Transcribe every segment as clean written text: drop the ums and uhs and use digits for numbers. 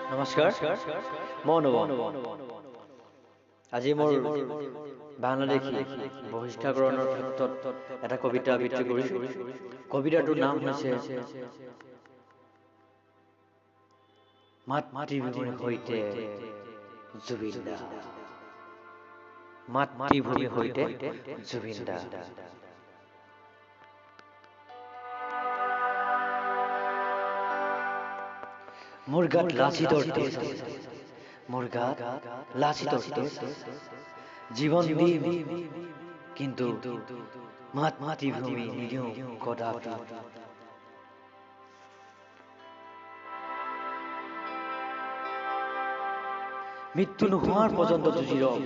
নমস্কাৰ মই অনুপম আজি মোৰ বাংলাদেশী বহিষ্কাৰকৰণৰ ক্ষেত্ৰত এটা কবিতা আবৃত্তি কৰিছো কবিতাটোৰ নাম হৈছে মাতৃভূমিৰ সৈতে জুবিন দা মাতৃভূমিৰ সৈতে জুবিন দা মোৰ গাত লাচিতৰ তেজ আছে মোৰ গাত লাচিতৰ তেজ জীৱন দিম কিন্তু মাতৃভূমি নিদিওঁ কদাপি মৃত্যু নোহোৱাৰ পৰ্যন্ত যুঁজি ৰম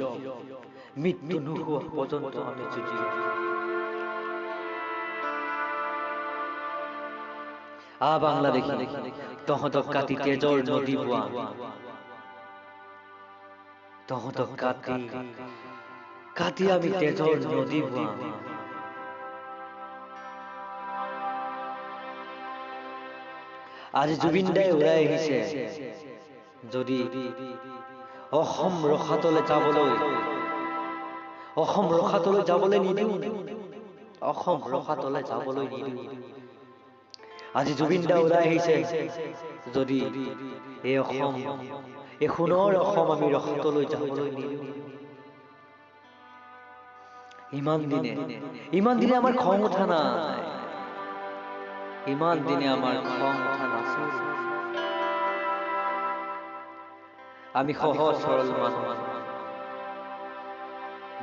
মৃত্যু নোহোৱা পৰ্যন্ত আমি যুঁজি বাংলাদেশী তহঁতক কাটি তেজৰ নদী বোৱা তহঁতক কাটি আমি তেজৰ নদী বোৱা আজি জুবিন দাই ওলাই আহিছে যদি অসম ৰসাতলে যাবলৈ নিদিওঁ অসম ৰসাতলে যাবলৈ নিদিওঁ আজি জুবিন দা ওলাই আহিছে যদি এই অসম এই সোণৰ অসম আমি ৰসাতলৈ যাবলৈ নিদিওঁ ইমান দিনে আমাৰ খং উঠা নাই ইমান দিনে আমাৰ খং উঠা নাছিল আমি সহজ সৰল মানুহ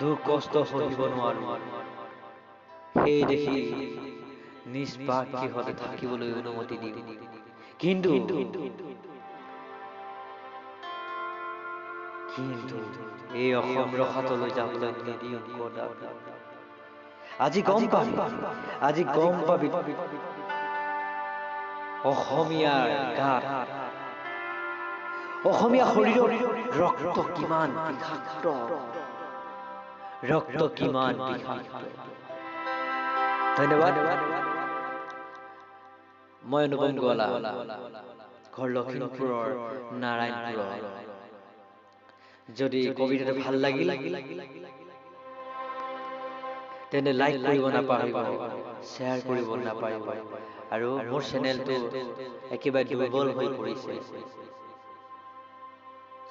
দুখ কষ্ট সহিব নোৱাৰো সেই দেখি নিষ্পাক্ষিকভাৱে থাকিবলৈ অনুমতি দিওঁ কিন্তু এই অসম ৰসাতলৈ যাবলৈ নিদিওঁ কদাপি আজি গম পাবি অসমীয়াৰ গাত অসমীয়া শৰীৰৰ ৰক্ত কিমান বিষাক্ত ধন্যবাদ মই অনুপম গোৱালা ঘৰ লখিমপুৰৰ নাৰায়ণপুৰৰ যদি কবিতাটো ভাল লাগিল তেনে লাইক কৰিব নাপাহৰিব শ্বেয়াৰ কৰিব নাপাহৰিব আৰু মোৰ চেনেলটো একেবাৰে দুৰ্বল হৈ পৰিছে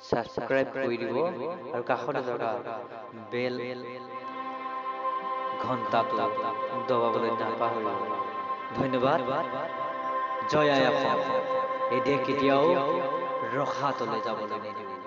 সাবস্ক্ৰাইব কৰি দিব আৰু কাষতে থকা বেল ঘণ্টাটো দবাবলৈ নাপাহৰিব ধন্যবাদ জয় আই অসম এই দেশ কেতিয়াও ৰসাতলে যাবলৈ নিদিওঁ